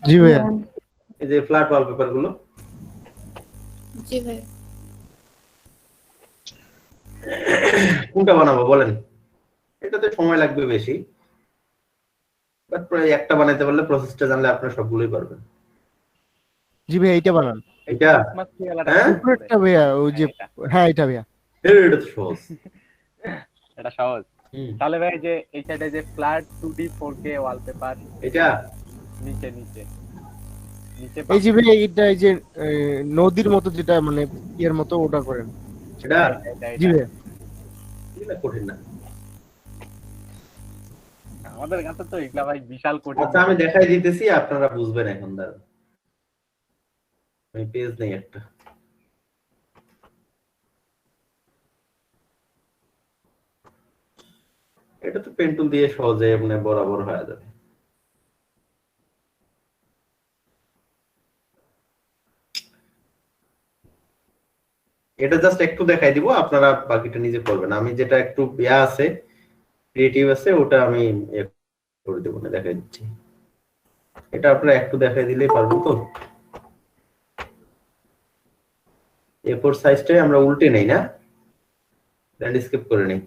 জি ভাইয়া। এই যে ফ্ল্যাট ওয়ালপেপার গুলো, জি ভাই। কোনটা বানাবো বলেন? এটাতে সময় লাগবে বেশি, বাট প্রায় একটা বানাইতে পারলে, প্রসেসটা জানলে আপনারা সবগুলোই পারবেন। জি ভাইয়া এইটা বানান। এটা ক্রিসমাস ট্রি ওয়ালাটা হ্যাঁ বানান তাহলে। উপরেরটা ভাইয়া ওই যে, এটা হ্যাঁ এটা ভাইয়া। এটা তো সহজ। এটা সহজ। হুম, তাহলে ভাই যে এই সাইডে যে ফ্ল্যাট 2D 4K ওয়ালপেপার এটা নিচে নিচে নিচে এই যে পাবেন। ভাইয়া এইটা এই যে নদীর মতো যেটা মানে ইয়ের মতো ওটা করেন। এটা এটা জি এটা ভাইয়া। এটা কঠিন না। আমাদের কাছে তো এগুলা ভাই বিশাল কঠিন আচ্ছা, আমি মনে হয়। দেখাই দিতেছি, আপনারা বুঝবেন এখন। দাঁড়ান, আমি পেজ নেই একটা। এটা তো পেন টুল দিয়ে সহজে মানে বরাবর হয়ে যাবে। এটা জাস্ট একটু দেখাই দিব, আপনারা বাকিটা নিজে করবেন। আমি যেটা একটু ইয়া আছে, ক্রিয়েটিভ আছে, ওটা আমি ইয়ে করে দেবো, না দেখাই দিচ্ছি। এটা আপনারা একটু দেখাই দিলেই পারবেন তো। A4 সাইজটাই আমরা উল্টে নেই না, ল্যান্ডস্কেপ করে নেই।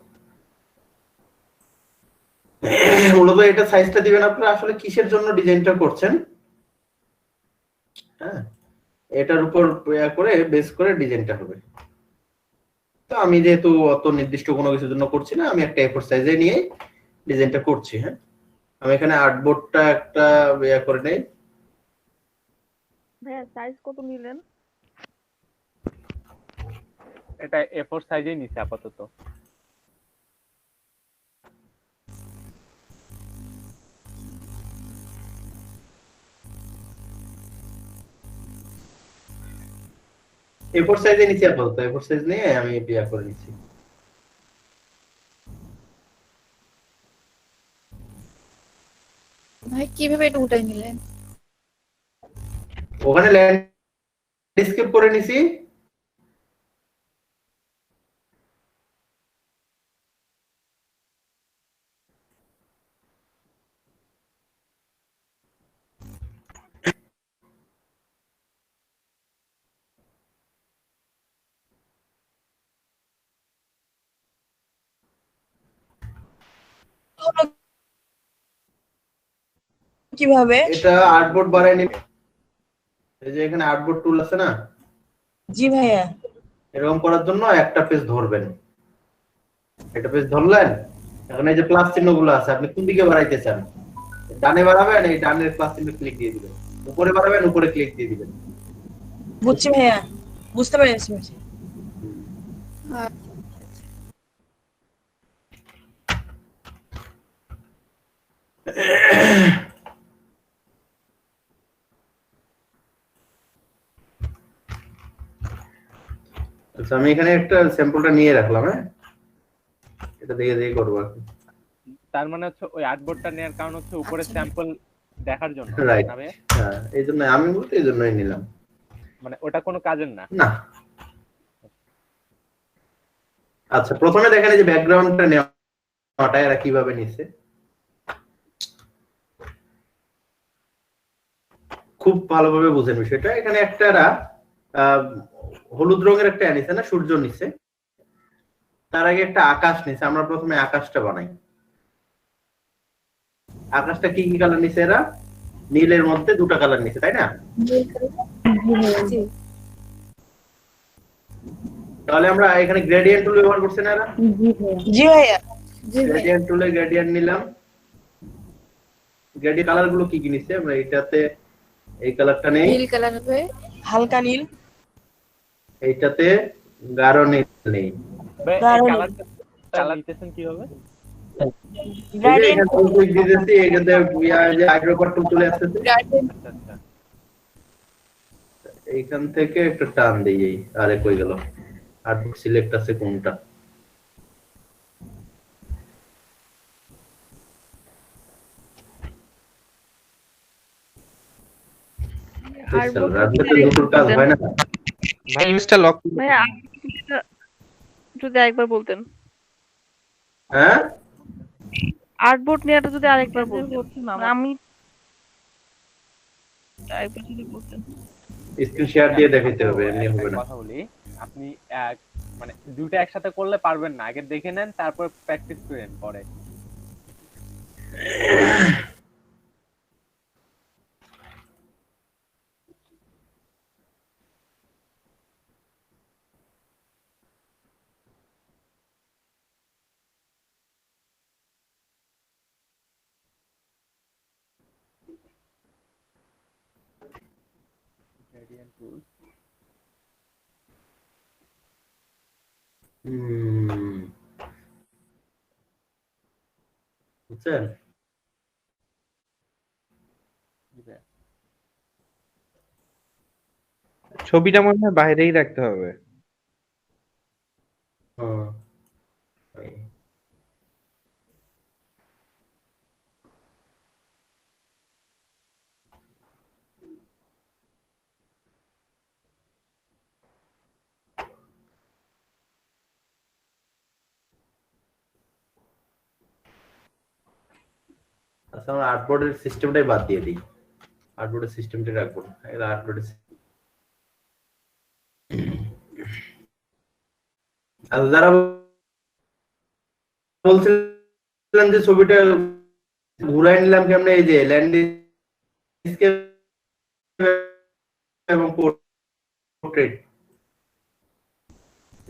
মূলত এটা সাইজটা দিবেন আপনারা আসলে কিসের জন্য ডিজাইনটা করছেন। হ্যাঁ, এটার উপর ইয়া করে বেস করে ডিজাইনটা হবে। তো আমি যেহেতু অত নির্দিষ্ট কোনো কিছুর জন্য করছি না, আমি একটা A4 সাইজে নিয়ে ডিজাইনটা করছি। হ্যাঁ, আমি এখানে আর্টবোর্ডটা একটা ইয়া করে নেই। ভাইয়া সাইজ কত নিলেন? এটা A4 সাইজেই নিচে আপাতত। A4 সাইজে নিচে আপাতত A4 সাইজ নিয়ে আমি ইয়া করে নিচ্ছি। ভাই কিভাবে এটা উঠাই নিলেন? ওখানে ল্যান্ডস্কেপ করে নিছি। কিভাবে? এটা আর্টবোর্ড বানাই নিবে। এই যে এখানে আর্টবোর্ড টুল আছে না, জি ভাইয়া। এরকম করার জন্য একটা পেজ ধরবেন। একটা পেজ ধরলেন, এখন এই যে প্লাস চিহ্নগুলো আছে, আপনি কোন দিকে বাড়াইতে চান, ডানে বাড়াবেন, এই ডানের প্লাস চিহ্ন ক্লিক দিয়ে দিবেন। উপরে বাড়াবেন, উপরে ক্লিক দিয়ে দিবেন। বুঝছি ভাইয়া, বুঝতে পেরেছি। আর আচ্ছা, আমি এখানে একটা স্যাম্পলটা নিয়ে রাখলাম। হ্যাঁ, এটা দেখে দেখে করবো আর কি। তার মানে হচ্ছে ওই আর্টবোর্ডটা নেওয়ার কারণ হচ্ছে উপরে আচ্ছা। স্যাম্পল দেখার জন্য রাইট, না ভাই? হ্যাঁ, এই জন্য আমি বলতে এই জন্যই নিলাম। মানে ওটা কোনো কাজের না। না, আচ্ছা, প্রথমে দেখেন এই যে ব্যাকগ্রাউন্ডটা নেওয়াটা এরা কিভাবে নিছে। খুব ভালোভাবে বুঝেন বিষয়টা। এখানে একটা এরা হলুদ রঙের একটা নিছে না, সূর্য নিছে। তার আগে একটা আকাশ নিছে। আমরা প্রথমে আকাশটা বানাই। আকাশটা কি কি কালার নিছে এরা? নীলের মধ্যে দুটো কালার নিছে, তাই না? জি তাহলে আমরা এখানে গ্রেডিয়েন্ট টুল ব্যবহার করছি না এরা? জি ভাইয়া। জি ভাই। গ্রেডিয়েন্ট টুলে গ্রেডিয়েন্ট নিলাম। গ্রেডিয়েন্ট কালার গুলো কি কি নিছে? আমরা এটাতে এই কালারটা নেই, নীল কালার হবে। হালকা নীল। এইটাতে গাঢ় নীল নেই। ভাই এই গাঢ় নীল। কালারটা কালার নিতেছেন কিভাবে? এই যে গ্রেডিয়েন্ট। এখানে টুল ক্লিক দিতেছি, এটাতে যে আইড্রোপার টুল চলে আসতেছে। গার্ডেন। আচ্ছা আচ্ছা। এইখান থেকে একটা টান দেই। এই আরে কই গেল? আর্টবুক সিলেক্ট আছে কোনটা? আর্টবোর্ড আর্টবুকে দুটোর কাজ হয় না। ভাই ইউজটা লক ভাইয়া যদি আরেকবার বলতেন, হ্যাঁ, আর্টবোর্ড নেওয়াটা যদি আরেকবার বলতেন। আমি আরেকবার যদি বলতেন। স্ক্রিন শেয়ার দিয়ে দেখাইতে হবে, এমনি হবে না। কথা বলি, আপনি এক মানে দুটো একসাথে করলে পারবেন না, আগে দেখে নেন তারপর প্র্যাকটিস করেন পরে। Gradient tool। বুঝছেন? ছবিটা মনে হয় বাইরেই রাখতে হবে। হুম। আচ্ছা, আমরা আর্টবোর্ডের সিস্টেমটাই বাদ দিয়ে দিই, আর্টবোর্ডের সিস্টেমটাই রাখবো না, এটা আর্টবোর্ডের। আচ্ছা, যারা বলছিলেন যে ছবিটা ঘুরাই নিলাম কেমনে, এই যে ল্যান্ডস্কেপ এবং পোর্ট্রেট,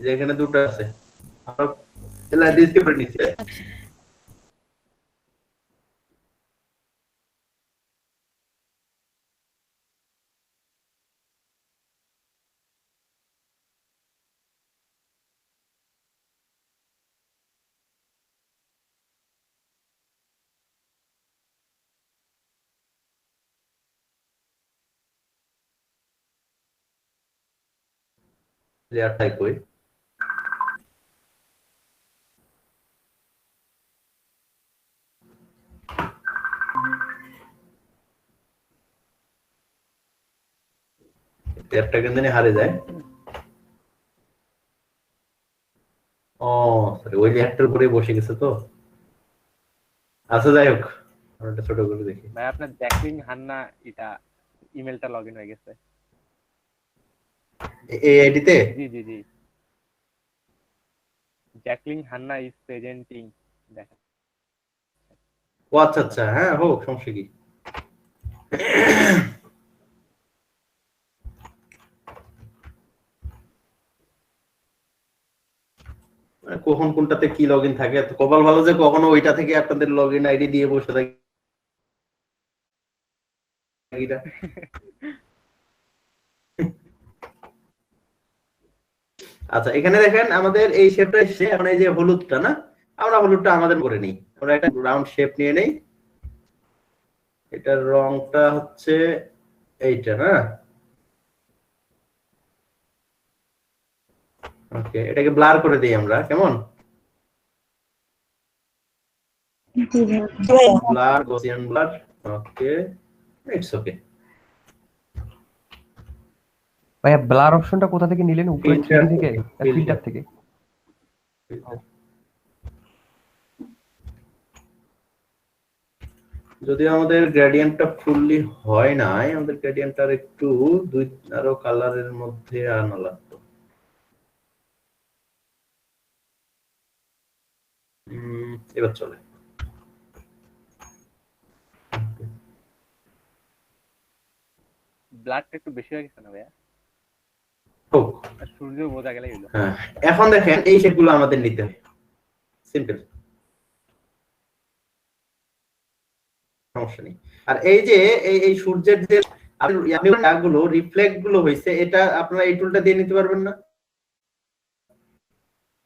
যে এখানে দুটো আছে, আমরা ল্যান্ডস্কেপে নিচ্ছি। লেয়ারটাই কই, লেয়ারটা কেন জানি হারে যায়। ও সরি, ওই লেয়ারটার উপরে বসে গেছে তো। আচ্ছা যাই হোক, আমরা একটা ছোট করে দেখি। ভাই আপনার জ্যাকলিন হান্না এটা ইমেলটা লগইন হয়ে গেছে। এই আইডিতে জি জি জি, জ্যাকলিন হান্না ইজ প্রেজেন্টিং দেখেন। ও আচ্ছা আচ্ছা, হ্যাঁ হোক, সমস্যা কি। কখন কোনটাতে কি লগ ইন থাকে, তো কপাল ভালো যে কখনো ওইটা থেকে আপনাদের লগ ইন আইডি দিয়ে বসে থাকি। আচ্ছা, এখানে দেখেন আমাদের এই শেপটা এসছে, এখন এই যে হলুদটা না, আমরা হলুদটা আমাদের করে নিই, আমরা একটা রাউন্ড শেপ নিয়ে নেই, এটার রংটা হচ্ছে এইটা না। ওকে, এটাকে ব্লার করে দিই আমরা, কেমন? জি ভাইয়া। Blur, Gaussian blur. Okay, it's okay. ভাইয়া ব্লার অপশনটা কোথা থেকে নিলেন? উপরে Filter 3D থেকে, থেকে, ফিল্টার থেকে? যদি আমাদের গ্রেডিয়েন্টটা ফুললি হয় নাই, আমাদের গ্রেডিয়েন্টটার একটু দুই আরো কালারের মধ্যে আনা লাগতো। এবার চলে। ব্লাডটা একটু বেশি হয়ে গেছে না ভাইয়া? হোক। আর সূর্য বোঝা গেলেই হলো। হ্যাঁ, এখন দেখেন এই শেপগুলো আমাদের নিতে হবে, সিম্পল, সমস্যা নেই। আর এই যে এই সূর্যের যে গুলো রিফ্লেক্ট গুলো হয়েছে, এটা আপনারা এই টুলটা দিয়ে নিতে পারবেন না?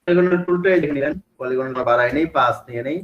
পলিগনের টুলটা এই দেখে নিলেন, পলিগনটা বাড়াই নেই, পাস নিয়ে নেই,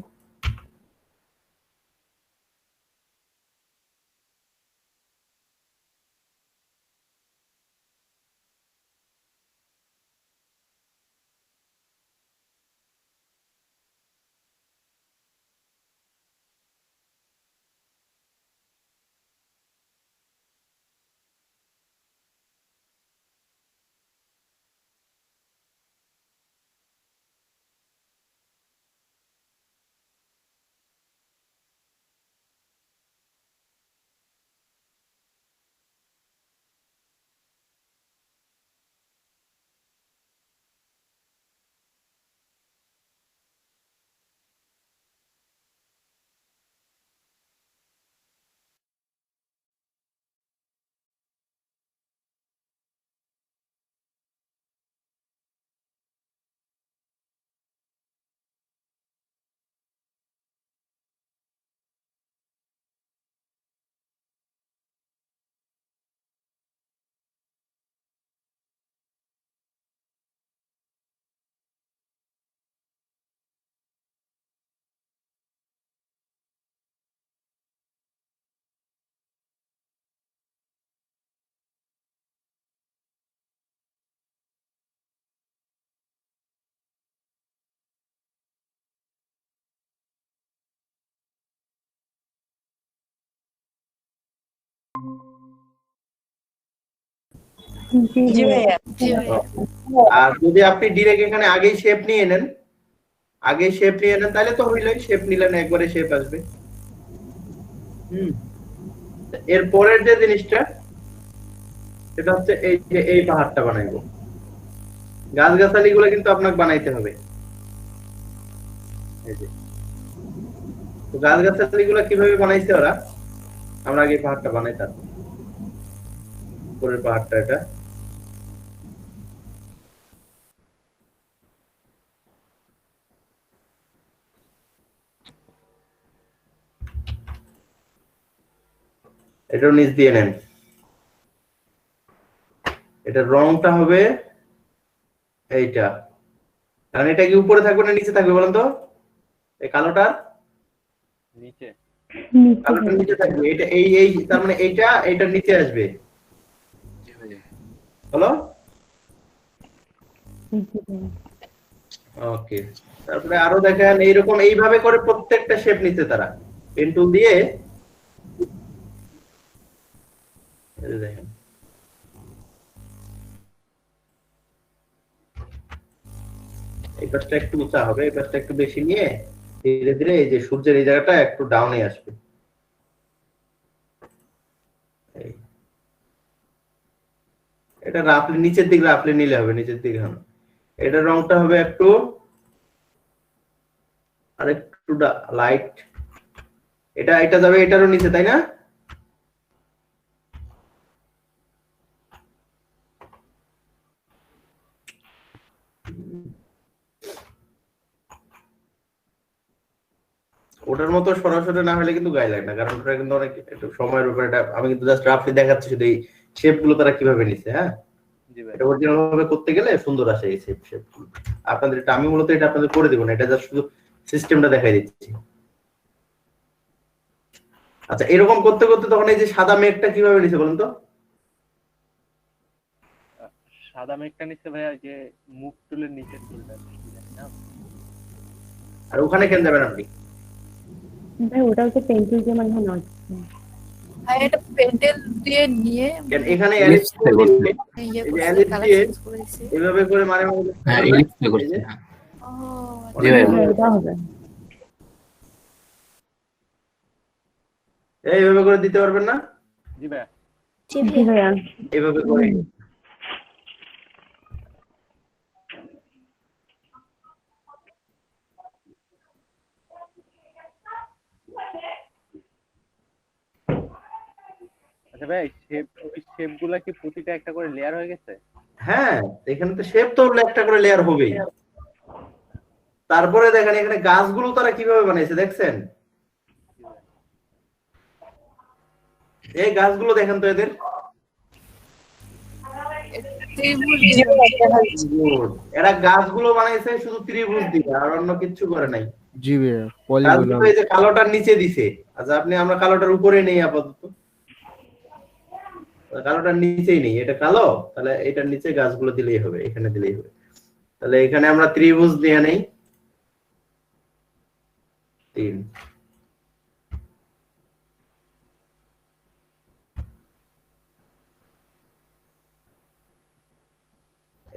জি ভাইয়া। জি ভাইয়া। আর যদি আপনি ডিরেক্ট এখানে আগেই শেপ নিয়ে নেন, তাহলে তো হইলোই, শেপ নিলেন একবারে শেপ আসবে। হুম। এর পরের যে জিনিসটা, সেটা হচ্ছে এই যে এই পাহাড়টা বানাইবো। গাছগাছালি গুলো কিন্তু আপনাকে বানাইতে হবে। এই যে তো গাছগাছালি গুলো কিভাবে বানাইছে ওরা, আমরা আগে পাহাড়টা বানাইতাম। উপরের পাহাড়টা এটা। এটাও নিচ দিয়ে নেন। এটার রংটা হবে এইটা, কারণ এটা কি উপরে থাকবে না নিচে থাকবে বলেন তো? এই কালোটার নিচে। কালোটার নিচে থাকবে। এটা এই তার মানে এইটার নিচে আসবে। হলো? ওকে। তারপরে আরো দেখেন এইরকম এইভাবে করে প্রত্যেকটা শেপ নিতে তারা পেন টুল দিয়ে। এই যে দেখেন এই পাশটা একটু উঁচা হবে, এই পাশটা একটু বেশি নিয়ে ধীরে ধীরে এই যে সূর্যের এই জায়গাটা একটু ডাউনে আসবে। এই। এটা রাফলি নিচের দিকে রাফলি নিলে হবে, নিচের দিকে হবে। এটার রংটা হবে একটু আর একটু লাইট। এটা যাবে এটারও নিচে, তাই না? ওটার মতো সরাসরি না হলে কিন্তু গায়ে লাগে না, কারণ ওটা কিন্তু অনেক একটু সময়ের উপর। এটা আমি কিন্তু জাস্ট রাফলি দেখাচ্ছি শুধু এই শেপ গুলো তারা কিভাবে নিছে। হ্যাঁ, জি ভাই। এটা অরিজিনাল ভাবে করতে গেলে সুন্দর আসে এই শেপ গুলো। আপনাদের এটা আমি মূলত এটা আপনাদের করে দেব না, এটা জাস্ট শুধু সিস্টেমটা দেখাই দিচ্ছি। আচ্ছা, এরকম করতে করতে তখন এই যে সাদা মেঘটা কিভাবে নিছে বলুন তো? সাদা মেঘটা নিচ্ছে ভাইয়া, যে মুখ টুলের নিচের টুলটা না? আর ওখানে কেন যাবেন আপনি? ভাই ওটাও তো পেন্সিল দিয়ে মনে হয় নয়। ভাই এটা পেন্টেল দিয়ে নিয়ে কেন এখানে অ্যালিস এলিপস করছে। ইয়ে এই যে করছে, অ্যালিস কালার দিয়ে চেঞ্জ করে দিছে। এভাবে করে মারে মারে হ্যাঁ এলিপস করছে। হ্যাঁ। ও জি ভাইয়া। হ্যাঁ এটা হবে। এইভাবে করে দিতে পারবেন না? জি ভাইয়া। জি জি ভাইয়া। এইভাবে করে আচ্ছা ভাই, ওই শেপ গুলা কি প্রতিটা একটা করে লেয়ার হয়ে গেছে? হ্যাঁ, এখানে তো শেপ তো একটা করে লেয়ার হবেই। তারপরে দেখেন এখানে গাছগুলো তারা কিভাবে বানাইছে দেখছেন? এই গাছগুলো দেখেন তো এদের। ত্রিভুজ জি দিয়ে ভাইয়া। Good. এরা গাছগুলো বানাইছে শুধু ত্রিভুজ দিয়ে, আর অন্য কিছু করে নাই। জি ভাইয়া, গাছগুলো পলিগন। এই যে কালোটার নিচে দিছে। আচ্ছা, আমরা কালোটার উপরে নেই আপাতত, কালোটার নিচেই নেই, এটা কালো, তাহলে এটার নিচে গাছগুলো দিলেই হবে, এখানে দিলেই হবে। তাহলে এখানে আমরা ত্রিভুজ দিয়ে নেই 3।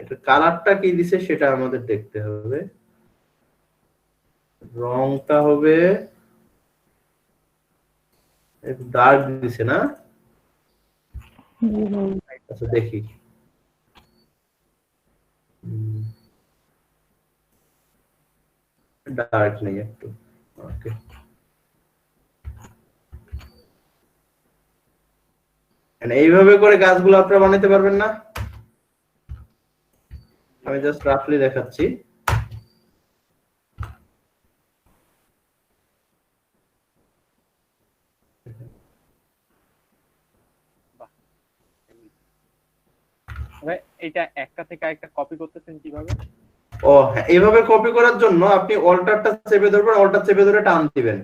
এটা কালারটা কি দিছে সেটা আমাদের দেখতে হবে। রংটা হবে একটু ডার্ক দিছে না? জি ভাইয়া। আচ্ছা দেখি। ডার্ক নেই একটু। ওকে, এইভাবে করে গাছগুলো আপনারা বানাতে পারবেন না? আমি জাস্ট রাফলি দেখাচ্ছি। ভাই এটা একটা থেকে আরেকটা কপি করতেছেন কিভাবে? ও হ্যাঁ, এইভাবে কপি করার জন্য আপনি অল্টারটা চেপে ধরবেন, অল্টার চেপে ধরে টান দিবেন।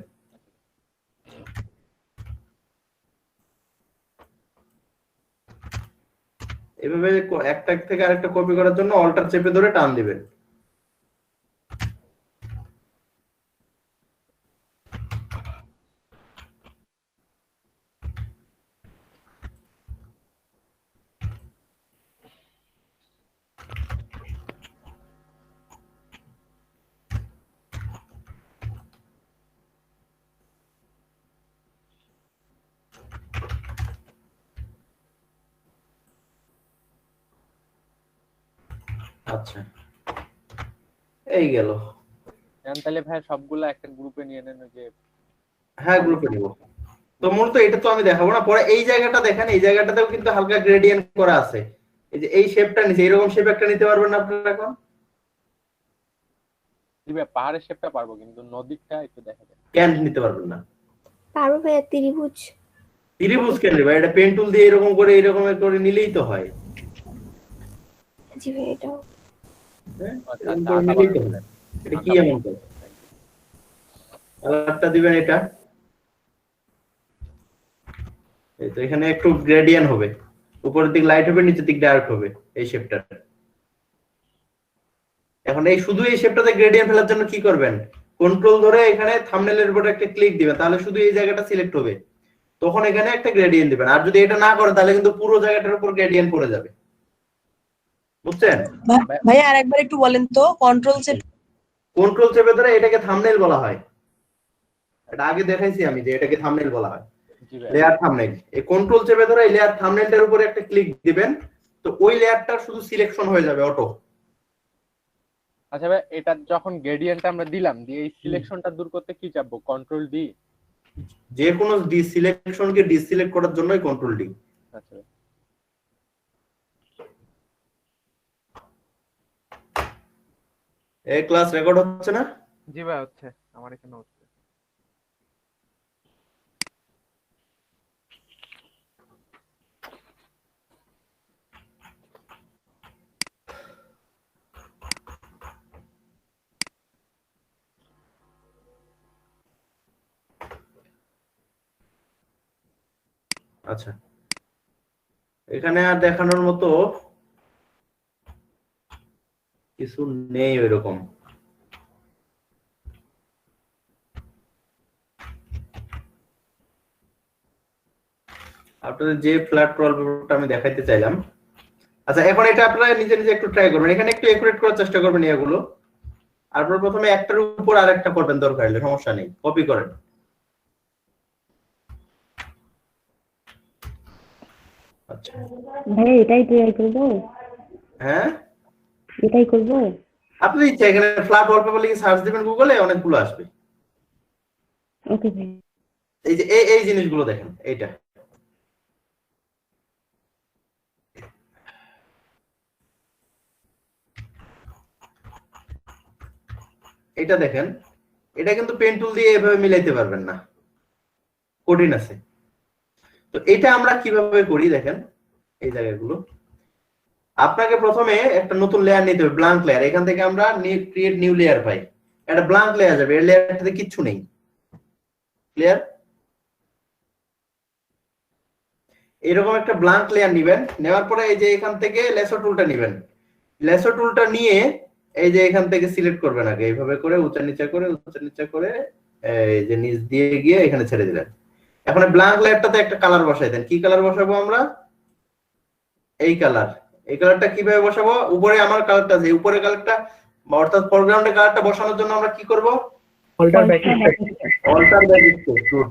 এইভাবে একটা থেকে আরেকটা কপি করার জন্য অল্টার চেপে ধরে টান দিবেন। আচ্ছা, এই গেল। এখন তাহলে ভাই সবগুলো একটা গ্রুপে নিয়ে নেন, ওই যে হ্যাঁ, গ্রুপে নিব। তো মূলত এটা তো আমি দেখাবো না, পরে এই জায়গাটা দেখেন, এই জায়গাটাতেও কিন্তু হালকা গ্রেডিয়েন্ট করা আছে। এই যে এই শেপটা নিচে, এরকম শেপ একটা নিতে পারবেন না আপনারা এখন? দিবে পাহাড়ের শেপটা পারবো, কিন্তু নদীটা একটু দেখা যায়। কেন নিতে পারবেন না? পারো ভাইয়া, ত্রিভুজ। ত্রিভুজ কেন রে ভাই? এটা পেন টুল দিয়ে এরকম করে নিলেই তো হয়। জি ভাই, এটাও হ্যাঁ, আচ্ছা, এরকম আচ্ছা, করে আঁকা নিলেই তো বানানো হয়। যায়। এটা কি এমন করে? কালারটা দিবেন এটা। এই তো এখানে একটু গ্রেডিয়েন্ট হবে, উপরের দিক লাইট হবে, নিচের দিক ডার্ক হবে এই শেপটা। এখন এই শুধু এই শেপটাতে গ্রেডিয়েন্ট ফেলার জন্য কি করবেন? কন্ট্রোল ধরে এখানে থাম্বনেলের উপরে একটা ক্লিক দিবেন, তাহলে শুধু এই জায়গাটা সিলেক্ট হবে, তখন এখানে একটা গ্রেডিয়েন্ট দিবেন। আর যদি এটা না করেন তাহলে কিন্তু পুরো জায়গাটার উপর গ্রেডিয়েন্ট পড়ে যাবে, বুঝছেন? ভাইয়া আরেকবার একটু বলেন তো, কন্ট্রোল সেট। কন্ট্রোল চেপে ধরে এটাকে থাম্বনেল বলা হয়। এটা আগে দেখাইছি আমি যে এটাকে থাম্বনেল বলা হয়, জি ভাই। Layer thumbnail. এই কন্ট্রোল চেপে ধরে এই লেয়ার থাম্বনেলটার উপরে একটা ক্লিক দিবেন, তো ওই লেয়ারটা শুধু সিলেকশন হয়ে যাবে অটো। আচ্ছা ভাই, এটা যখন গ্রেডিয়েন্টটা আমরা দিলাম, দিয়ে এই সিলেকশনটা দূর করতে কি চাপবো? Control D. যে কোনো সিলেকশনকে ডিসিলেক্ট করার জন্যই কন্ট্রোল ডি। আচ্ছা ভাই। এই ক্লাস রেকর্ড হচ্ছে না? জি ভাই হচ্ছে, আমার এখানে হচ্ছে। আচ্ছা, এখানে আর দেখানোর মতো কিছু নেই ওইরকম। আপনাদের যে ফ্ল্যাট প্রবলেমটা আমি দেখাইতে চাইলাম। আচ্ছা, এখন এটা আপনারা নিজে নিজে একটু ট্রাই করবেন, এখানে একটু একুরেট করার চেষ্টা করবেন এগুলো। তারপর প্রথমে একটার উপর আরেকটা করবেন, দরকার হলে, সমস্যা নেই, কপি করেন। আচ্ছা, ভাইয়া এটাই ট্রাই করবো? হ্যাঁ এটাই করবো? আপনি ইচ্ছা এখানে ফ্ল্যাট ওয়ালপেপার লিখে সার্চ দিবেন গুগলে, অনেকগুলো আসবে। ওকে ভাই। এই যে এই জিনিসগুলো দেখেন, এইটা এটা দেখেন, এটা কিন্তু পেন টুল দিয়ে এভাবে মিলাইতে পারবেন না, কঠিন আছে। তো এটা আমরা কিভাবে করি দেখেন, এই জায়গাগুলো আপনাকে প্রথমে একটা নতুন লেয়ার নিতে হবে, ব্ল্যাঙ্ক লেয়ার। এখান থেকে আমরা ক্রিয়েট নিউ লেয়ার পাই, একটা ব্ল্যাঙ্ক লেয়ার যাবে, এই লেয়ারটাতে কিচ্ছু নেই। ক্লিয়ার? এরকম একটা ব্ল্যাঙ্ক লেয়ার নেবেন, নেওয়ার পরে এই যে এখান থেকে লেসো টুলটা নেবেন, লেসো টুলটা নিয়ে এই যে এখান থেকে সিলেক্ট করবেন, আগে এইভাবে করে উঁচা নিচা করে এই যে নিচ দিয়ে গিয়ে এখানে ছেড়ে দিলেন। এখন ব্ল্যাঙ্ক লেয়ারটাতে একটা কালার বসাই দেন। কি কালার বসাবো আমরা? এই কালার। এই কালারটা কিভাবে বসাবো? উপরে আমার কালারটা আছে, উপরে কালারটা অর্থাৎ ফরগ্রাউন্ডে কালারটা বসানোর জন্য আমরা কি করব? Alter backspace.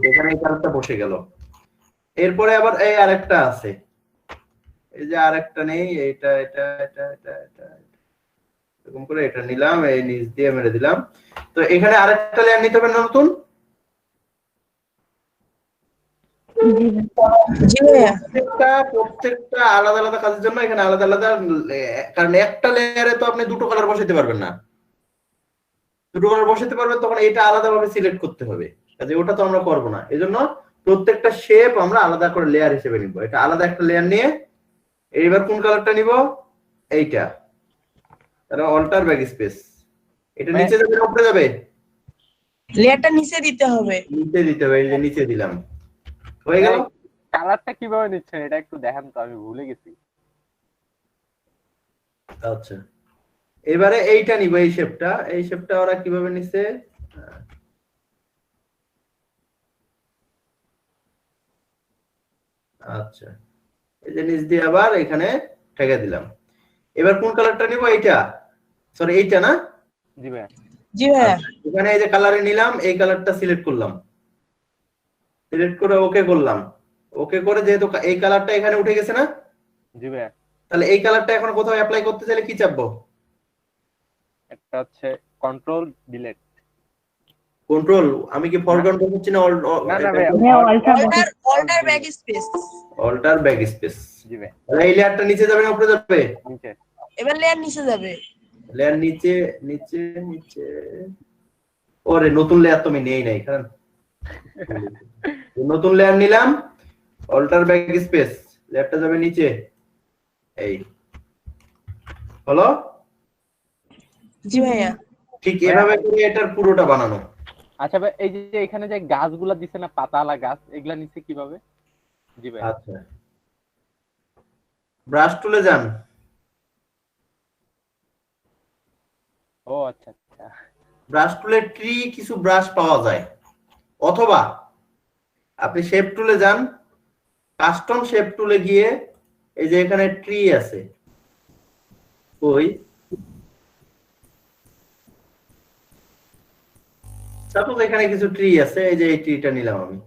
এখানে এই কালারটা বসে গেল। এরপরে আবার এই আরেকটা আছে, এই যে আরেকটা নেই, এটা এরকম করে এটা নিলাম, এই নিচ দিয়ে মেরে দিলাম। তো এখানে আরেকটা লেয়ার নিতে হবে নতুন। প্রত্যেকটা আলাদা আলাদা কাজের জন্য এখানে আলাদা আলাদা, কারণ একটা লেয়ারে তো আপনি দুটো কালার বসাতে পারবেন না। দুটো কালার বসাতে পারবেন তখন এটা আলাদাভাবে সিলেক্ট করতে হবে, কাজে ওটা তো আমরা করবো না। এজন্য প্রত্যেকটা শেপ আমরা আলাদা করে লেয়ার হিসেবে নিব। এটা আলাদা একটা লেয়ার নিয়ে এইবার কোন কালারটা নিব? এইটা, তাহলে অল্টার ব্যাকস্পেস। এটা নিচে যাবে না উপরে যাবে? লেয়ারটা নিচে দিতে হবে। নিচে দিতে হবে, এই যে নিচে দিলাম, হয়ে গেল। কালারটা কিভাবে নিচ্ছেন এটা একটু দেখান তো, আমি ভুলে গেছি। আচ্ছা, এবারে এইটা নিব, এই শেপটা ওরা কিভাবে নিছে? আচ্ছা, এই যে নিচ দিয়ে আবার এখানে ঠেকে দিলাম। এবার কোন কালারটা নিব? এইটা, সরি এইটা না? জি ভাই। জি ভাইয়া। এখানে এই যে কালারে নিলাম, এই কালারটা সিলেক্ট করলাম, সিলেক্ট করে ওকে করলাম। ওকে করে যেহেতু এই কালারটা এখানে উঠে গেছে না? জি ভাইয়া। তাহলে এই কালারটা এখন কোথাও অ্যাপ্লাই করতে চাইলে কি চাপবো? একটা হচ্ছে কন্ট্রোল ডিলিট। কন্ট্রোল আমি কি ফরগ্রাউন্ড করছি না না না ভাই, হ্যাঁ alter alter back space. Alter back space. জি ভাই, এই লেয়ারটা নিচে যাবে না উপরে যাবে? নিচে। এবার লেয়ার নিচে যাবে। লেয়ার নিচে নিচে নিচে। ওরে নতুন লেয়ার তো আমি নেই নাই, কারণ নতুন লেয়ার নিলাম, অল্টার ব্যাক স্পেস, লেয়ারটা যাবে নিচে। এই হলো। জি ভাইয়া। ঠিক এভাবে করে এটার পুরোটা বানানো। আচ্ছা ভাই, এই যে এখানে যে গাছগুলা দিছে না, পাতাওয়ালা গাছ, এগুলা নিচে কিভাবে? জি ভাই। আচ্ছা, ব্রাশ টুলে যান। ও আচ্ছা আচ্ছা। ব্রাশ টুলে ট্রি কিছু ব্রাশ পাওয়া যায়, অথবা আপনি শেপ টুলে যান, কাস্টম শেপ টুলে গিয়ে এই যে এখানে ট্রি আছে, ওই সাপোজ এখানে কিছু ট্রি আছে, এই যে এই ট্রিটা নিলাম আমি।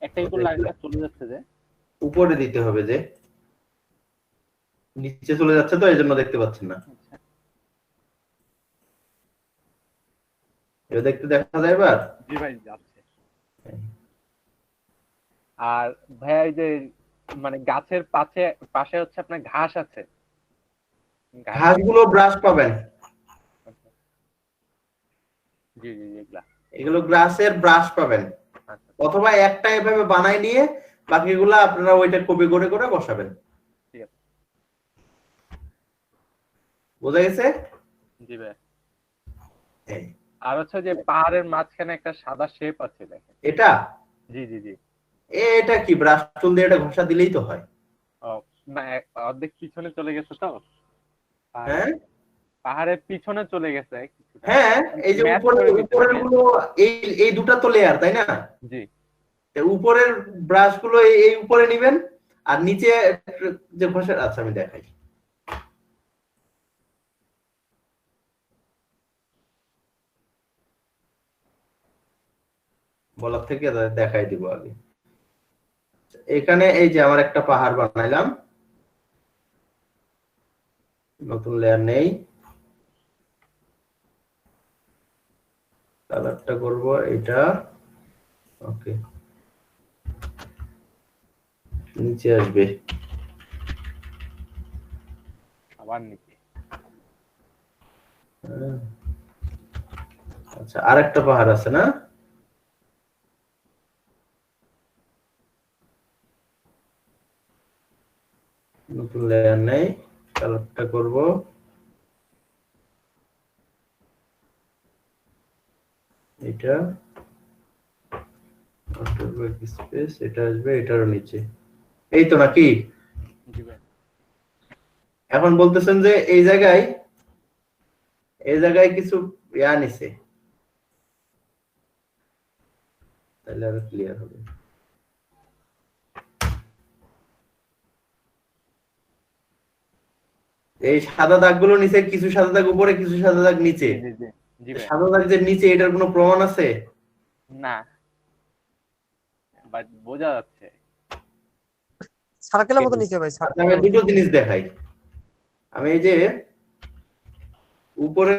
একটাই করলে আরেকটা চলে যাচ্ছে যে। উপরে দিতে হবে, যে নিচে চলে যাচ্ছে তো এই জন্য দেখতে পাচ্ছেন না। এবার দেখতে দেখা যায় এবার। জি ভাই যাচ্ছে। আর ভাইয়া এই যে মানে গাছের পাশে পাশে হচ্ছে আপনার ঘাস আছে, ঘাসগুলো ব্রাশ পাবেন, জি জি এগুলা। এগুলো গ্রাসের ব্রাশ পাবেন, আচ্ছা অথবা একটা এভাবে বানাই নিয়ে বাকিগুলো আপনারা ওইটা কপি করে করে বসাবেন। ঠিক আছে। বোঝা গেছে? জি ভাই। এই, আর হচ্ছে যে পাহাড়ের মাঝখানে একটা সাদা শেপ আছে দেখেন। এটা জি জি জি। এটা কি ব্রাশ টুল দিয়ে এটা ঘষা দিলেই তো হয়। ও না, অর্ধেক পিছনে চলে গেছে তো। হ্যাঁ পাহাড়ের পিছনে চলে গেছে কিছুটা। হ্যাঁ, এই যে Match উপরে করে দিতে উপরের হবে। গুলো এই এই দুটা তো লেয়ার, তাই না? জি তো উপরের ব্রাশ গুলো এই উপরে নিবেন, আর নিচে যে ঘষা, আচ্ছা আমি দেখাই। বলার থেকে দেখাই দিব আগে। এখানে এই যে আমার একটা পাহাড় বানাইলাম, নতুন লেয়ার নেই, কালারটা করব এটা, ওকে, নিচে আসবে, আবার নিচে। আচ্ছা আরেকটা পাহাড় আছে না, নতুন লেয়ার নেই, কালারটা করব, এটা স্পেস, এটা আসবে এটারও নিচে, এই তো নাকি? জি ভাই। এখন বলতেছেন যে এই জায়গায় কিছু ইয়া নিছে, তাহলে আরো ক্লিয়ার হবে। এই সাদা দাগগুলো নিচে, কিছু সাদা দাগ উপরে, কিছু সাদা দাগ নিচে। জি জি জি ভাই। সাদা দাগ যে নিচে, এটার কোনো প্রমাণ আছে? না, বাট বোঝা যাচ্ছে। সার্কেলের মতো নিচে ভাই, আচ্ছা, আমি দুটো জিনিস দেখাই। আমি এই যে উপরে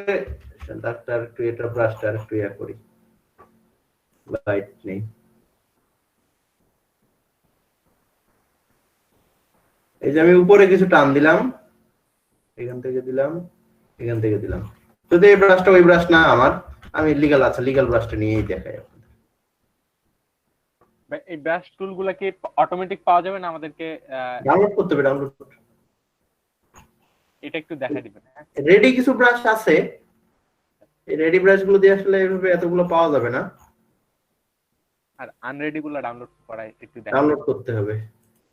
দাগটা একটু, এটা ব্রাশটা একটু ইয়া করি, লাইট নেই। এই যে আমি উপরে কিছু টান দিলাম, এখান থেকে দিলাম, এখান থেকে দিলাম, যদি এই ব্রাশটা ওই ব্রাশ না আমার, আমি লিগ্যাল, আচ্ছা লিগ্যাল ব্রাশটা নিয়েই দেখাই আপনাদের। ভাই এই ব্রাশ টুল গুলা কি অটোমেটিক পাওয়া যাবে না আমাদেরকে? ডাউনলোড করতে হবে, ডাউনলোড। এটা একটু দেখা দিবেন। হ্যাঁ রেডি কিছু ব্রাশ আছে, এই রেডি ব্রাশ গুলো দিয়ে আসলে এইভাবে এতগুলো পাওয়া যাবে না, আর আনরেডি গুলা ডাউনলোড করাই একটু দেখা। ডাউনলোড করতে হবে।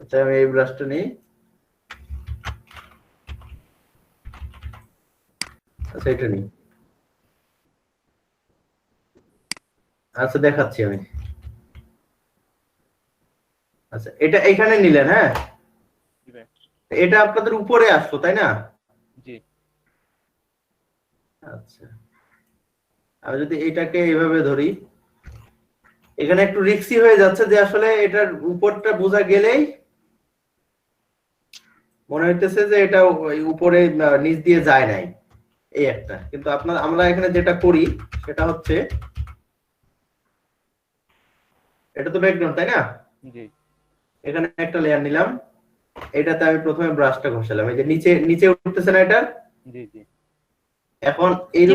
আচ্ছা আমি এই ব্রাশটা নিই, আচ্ছা এটা নিই, আচ্ছা দেখাচ্ছি আমি। আচ্ছা এটা এখানে নিলেন, হ্যাঁ জি ভাই। এটা আপনাদের উপরে আসলো তাই না? জি আচ্ছা, আমি যদি এটাকে এইভাবে ধরি, এখানে একটু রিস্কি হয়ে যাচ্ছে যে আসলে এটার উপরটা বোঝা গেলেই মনে হইতেছে যে এটা ওই উপরে নিচ দিয়ে যায় নাই, এই একটা। কিন্তু আমরা এখানে যেটা করি সেটা হচ্ছে, এটা তো ব্যাকগ্রাউন্ড তাই না? জি এখানে একটা লেয়ার নিলাম, এটাতে আমি প্রথমে ব্রাশটা ঘষালাম, এই যে নিচে নিচে উঠতেছে না এটা। জি জি এখন এই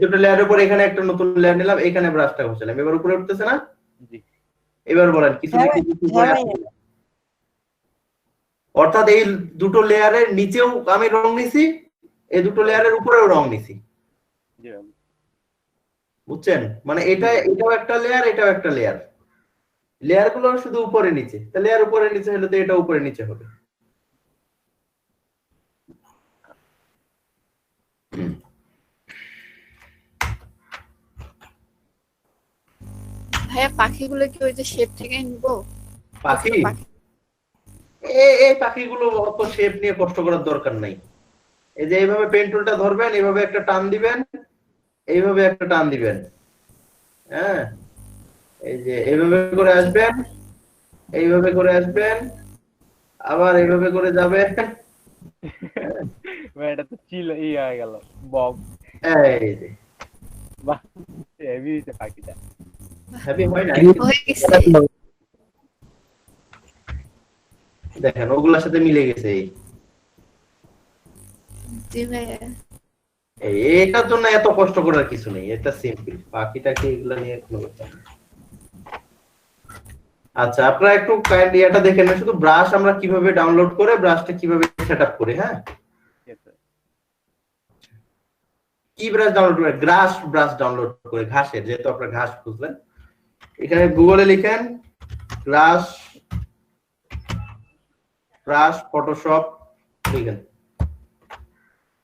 দুটো লেয়ারের উপর এখানে একটা নতুন লেয়ার নিলাম, এখানে ব্রাশটা ঘষালাম, এবার উপরে উঠতেছে না? জি এবার বলেন কিছু দেখে কিছু উপরে আসছে না? অর্থাৎ এই দুটো লেয়ারের নিচেও আমি রং নিছি, এই দুটো লেয়ারের উপরেও রং নিছি, জি ভাই। বুঝছেন? মানে এটাও একটা লেয়ার, এটাও একটা লেয়ার, লেয়ার গুলো শুধু উপরে নিচে, তাহলে লেয়ার উপরে নিচে হলে তো এটা উপরে নিচে হবে। ভাইয়া পাখিগুলো কি ওই যে শেপ থেকে নিবো? পাখি, এই পাখিগুলো অত শেপ নিয়ে কষ্ট করার দরকার নাই। এই যে এইভাবে পেন টুলটা ধরবেন, এইভাবে একটা টান দিবেন, এইভাবে একটা টান দিবেন, হ্যাঁ, এই যে এইভাবে করে আসবেন, এইভাবে করে আসবেন, আবার এইভাবে করে যাবেন, ভাই এটা তো চিল হয়ে গেল, বব। এই যে বাহ, হেভি হয়েছে পাখিটা। হ্যাপি হয় না? হয়ে গেছে। দেখেন ওগুলোর সাথে মিলে গেছে। জি ভাইয়া। এটার জন্য এত কষ্ট করার কিছু নেই, এটা সিম্পল। বাকিটাকে এগুলো নিয়ে কোনো ব্যাপার না। আচ্ছা, আপনারা একটু কাইন্ডলি এটা দেখেন না, শুধু ব্রাশ আমরা কিভাবে ডাউনলোড করে ব্রাশটা কিভাবে সেটআপ করি। হ্যাঁ, কি ব্রাশ ডাউনলোড করে? ব্রাশ ডাউনলোড করে, ঘাসের, যেহেতু আপনারা ঘাস খুঁজলেন, এখানে গুগলে লিখেন ব্রাশ ফটোশপ লিখেন,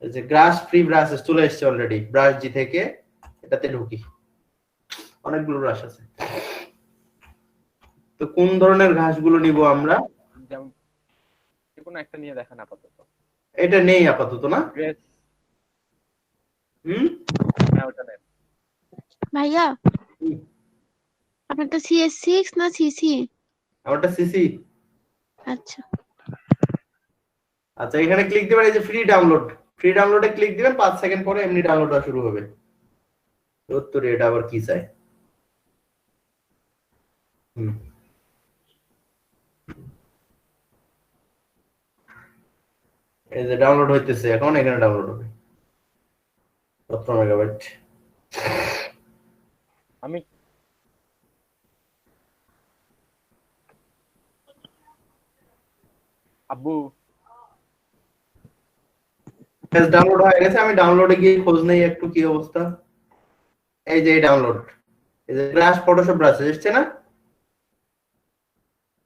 এই যে গ্রাস ফ্রি ব্রাশ চলে এসেছে অলরেডি। ব্রাশ জি থেকে এটাতে ঢুকি, অনেকগুলো ব্রাশ আছে। তো কোন ধরনের ঘাসগুলো নিব আমরা? যেমন কোন একটা নিয়ে দেখেন আপাতত। এটা নেই আপাতত না? হ্যাঁ ওটা নেন। ভাইয়া আপনারটা CS6 না সিসি? আমারটা সিসি। আচ্ছা আচ্ছা, এখানে ক্লিক দিবেন, এই যে ফ্রি ডাউনলোডে ক্লিক দিবেন, 5 সেকেন্ড পরে এমনি ডাউনলোড হওয়া শুরু হবে। উত্তরে এটা আবার কি চাই? এই যে ডাউনলোড হইতেছে, এখন এখানে ডাউনলোড হবে 17 মেগাবাইট। আমি আব্বু ডাউনলোড হয়ে গেছে, আমি ডাউনলোডে গিয়ে খোঁজ নেই একটু কি অবস্থা। এই যে ডাউনলোড, এই যে ব্রাশ ফটোশপ ব্রাশ এসেছে না?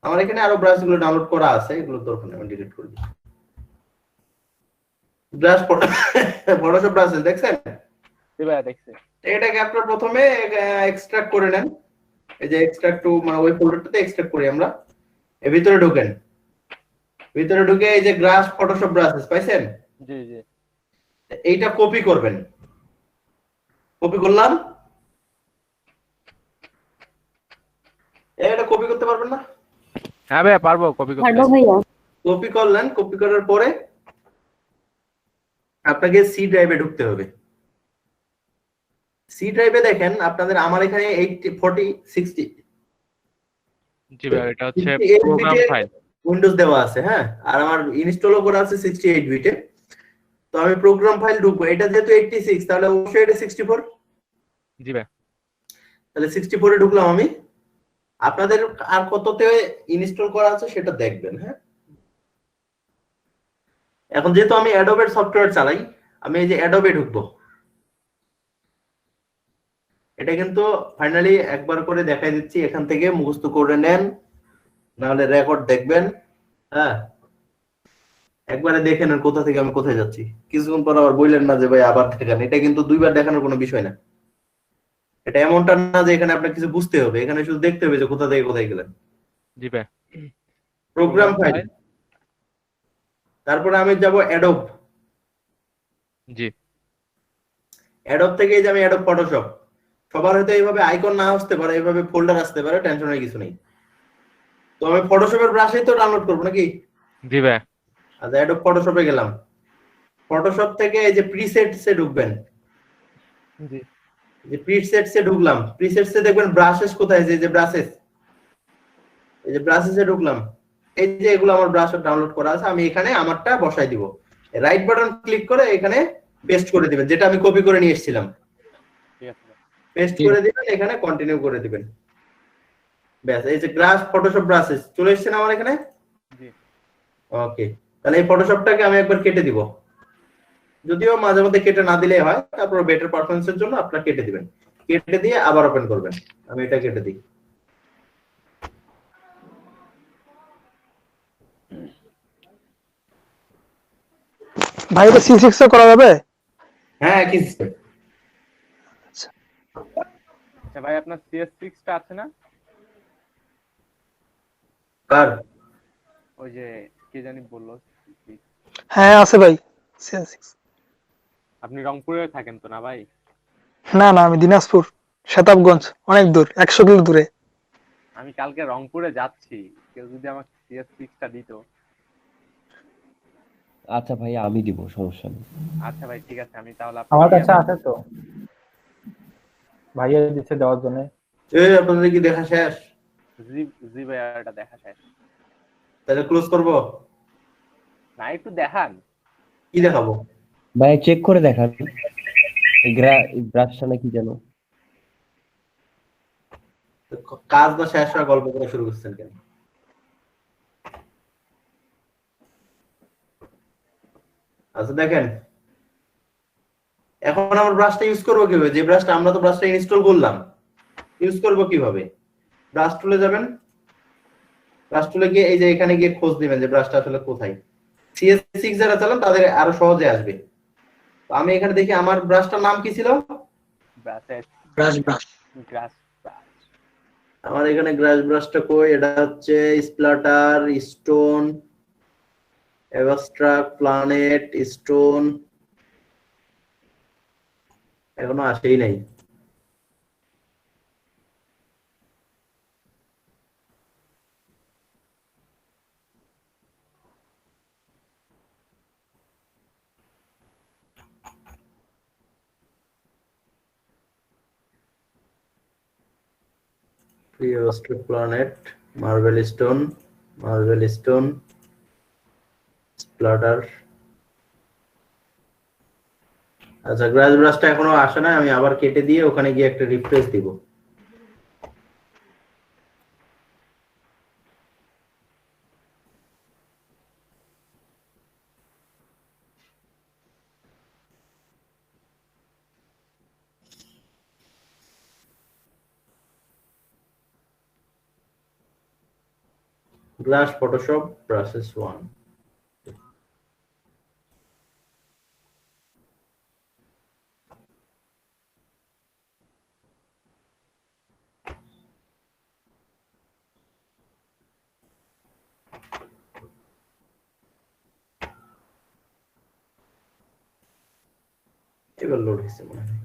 আমার এখানে আরো ব্রাশ গুলো ডাউনলোড করা আছে, এগুলো দরকার নেই, আমি ডিলিট করে দিই। ব্রাশ ফটোশপ ব্রাশ দেখছেন? জি ভাই দেখছি। এটাকে আপনারা প্রথমে এক্সট্রাক্ট করে নেন, এই যে এক্সট্রাক্ট টু, মানে ওই ফোল্ডারটাতে এক্সট্রাক্ট করি আমরা। এর ভিতরে ঢোকেন, ভিতরে ঢুকে এই যে গ্রাস ফটোশপ ব্রাশেস পাইছেন? জি জি। এইটা কপি করবেন। কপি করলাম, এটা কপি করতে পারবেন না? হ্যাঁ ভাইয়া পারবো কপি করতে। পারবো ভাইয়া। কপি করলেন, কপি করার পরে আপনাকে সি ড্রাইভে ঢুকতে হবে। সি ড্রাইভে দেখেন আপনাদের, আমার এখানে 80 40 60 জি ভাই এটা হচ্ছে প্রোগ্রাম ফাইল, উইন্ডোজ দেওয়া আছে। হ্যাঁ, আর আমার ইনস্টলও করা আছে 68 বিটে। তো আমি প্রোগ্রাম ফাইল ঢুকবো, এটা যেহেতু 86 তাহলে অবশ্যই এটা 64। জি ভাই তাহলে 64 এ ঢুকলাম আমি। আপনাদের আর কততে ইনস্টল করা আছে সেটা দেখবেন। হ্যাঁ, এখন যেহেতু আমি অ্যাডোবের সফটওয়্যার চালাই, আমি এই যে অ্যাডোবে ঢুকবো। এটা কিন্তু ফাইনালি একবার করে দেখাই দিচ্ছি, এখান থেকে মুখস্থ করে নেন, নাহলে রেকর্ড দেখবেন। হ্যাঁ, একবারে দেখে নেন কোথা থেকে আমি কোথায় যাচ্ছি, কিছুক্ষণ পর আবার বললেন না যে ভাই আবার দেখান। এটা কিন্তু দুইবার দেখানোর কোনো বিষয় না। এটা এমনটা না যে এখানে আপনার কিছু বুঝতে হবে, এখানে শুধু দেখতে হবে যে কোথা থেকে কোথায় গেলেন। জি ভাই প্রোগ্রাম ফাইল, তারপরে আমি যাব অ্যাডোব। জি অ্যাডব থেকে এই যে আমি অ্যাডব ফটোশপ, সবার হয়তো এইভাবে আইকন না আসতে পারে, এইভাবে ফোল্ডার আসতে পারে, টেনশনের কিছু নেই। তো আমি ফটোশপের ব্রাশই তো ডাউনলোড করবো নাকি? জি ভাইয়া। আচ্ছা, অ্যাডব ফটোশপে গেলাম। ফটোশপ থেকে এই যে প্রিসেটসে ঢুকবেন, জি যে প্রিসেটসে ঢুকলাম, প্রিসেটসে দেখবেন ব্রাশেস কোথায়, যে ব্রাশেস, এই যে ব্রাশেসে ঢুকলাম, এই যে এগুলো আমার ব্রাশ ডাউনলোড করা আছে, আমি এখানে আমারটা বসাই দিব। রাইট বাটন ক্লিক করে এখানে পেস্ট করে দিবেন, যেটা আমি কপি করে নিয়ে এসেছিলাম, ঠিক আছে। পেস্ট করে দিবেন, এখানে কন্টিনিউ করে দিবেন। ব্যাস, এই যে গ্রাস ফটোশপ ব্রাশেস চলে এসেছে না আমার এখানে। জি ওকে, তাহলে এই ফটোশপটাকে আমি একবার কেটে দিব, যদিও মাঝে মধ্যে কেটে না দিলেই হয়, তারপর বেটার পারফরম্যান্সের জন্য আপনারা কেটে দিবেন, কেটে দিয়ে আবার ওপেন করবেন। আমি এটা কেটে দিই। ভাই এটা C6 এ করা যাবে? হ্যাঁ, কি সিস্টেম? আচ্ছা ভাই, আপনার CS6 টা আছে না? কার? ওই যে কে জানি বললো, হ্যাঁ আছে ভাই C6। আপনি রংপুরে থাকেন তো না ভাই? না না, আমি দিনাজপুর, শতাবগঞ্জ, অনেক দূর, 100 কিলো দূরে। আমি কালকে রংপুরে যাচ্ছি, কেউ যদি আমাকে CS6 টা দিত। আচ্ছা ভাই, আমি দিব, সমস্যা নেই। আচ্ছা ভাই ঠিক আছে, আমি তাহলে আমার কাছে আছে তো, ভাইয়া দিচ্ছে দেওয়ার জন্য। এই আপনাদের কি দেখা শেষ? জি জি ভাই, এটা দেখা শেষ। তাহলে ক্লোজ করব না, একটু দেখান। কি দেখাবো ভাই চেক করে দেখান, এই ব্রাশটা নাকি যেন। কাজ না শেষ হওয়া গল্প করা শুরু করছেন কেন? আচ্ছা দেখেন, এখন আমরা ব্রাশটা ইউজ করবো কিভাবে? যে ব্রাশটা আমরা তো ব্রাশটা ইনস্টল করলাম, ইউজ করবো কিভাবে? ব্রাশ টুলে যাবেন, ব্রাশ টুলে গিয়ে এই যে এখানে গিয়ে খোঁজ দিবেন যে ব্রাশটা আসলে কোথায়। CS6 যারা চালান তাদের আরো সহজে আসবে। তো আমি এখানে দেখি আমার ব্রাশটার নাম কি ছিল? Brush brush grass. আমার এখানে গ্রাস ব্রাশটা কই? এটা হচ্ছে splatter, stone, abstract, planet, stone, এখনো আসেই নাই। Abstract, planet, marble stone, splatter. আচ্ছা, গ্রাস ব্রাশটা এখনো আসে না, আমি আবার কেটে দিয়ে ওখানে গিয়ে একটা রিফ্রেশ দিব। Glass Photoshop process 1। এবার লোড হয়েছে মনে হয়।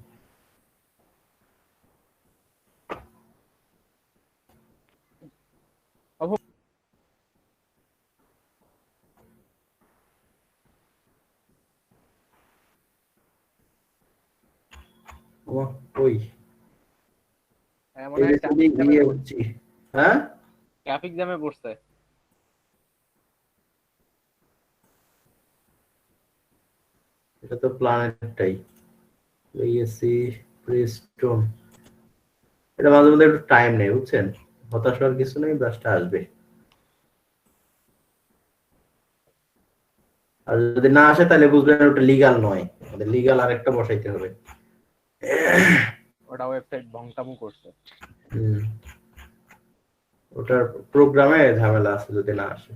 ওই হ্যাঁ, ট্রাফিক জ্যামে পড়ছে। এটা তো প্ল্যানেটটাই লেগেসি প্রিস্টোন। এটা মাঝে মধ্যে একটু টাইম নেই, বুঝছেন? হতাশ হওয়ার কিছু নেই, ব্রাশটা আসবে। আর যদি না আসে তাহলে বুঝবেন ওটা লিগ্যাল নয়, আমাদের লিগ্যাল আরেকটা বসাইতে হবে। ওটা ওয়েবসাইট ভংটামু করছে। ওটার প্রোগ্রামে ঝামেলা আছে যদি না আসে।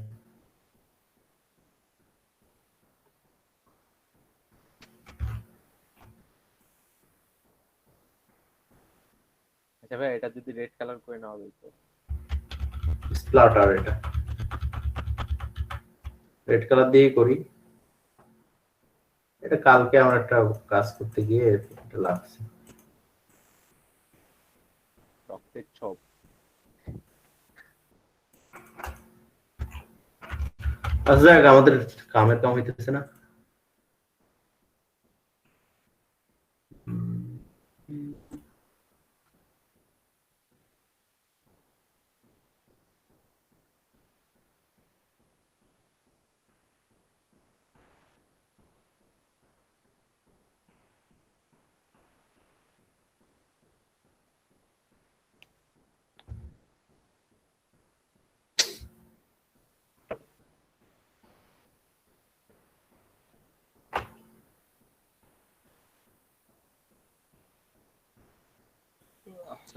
আচ্ছা ভাই, এটা যদি রেড কালার করে নেওয়া হবে তো? স্প্লাটার, এটা রেড কালার দিয়েই করি। এটা কালকে আমার একটা কাজ করতে গিয়ে এটা লাগছে। রক্তের ছোপ। আচ্ছা যাক, আমাদের কামের কাম হইতেছে না।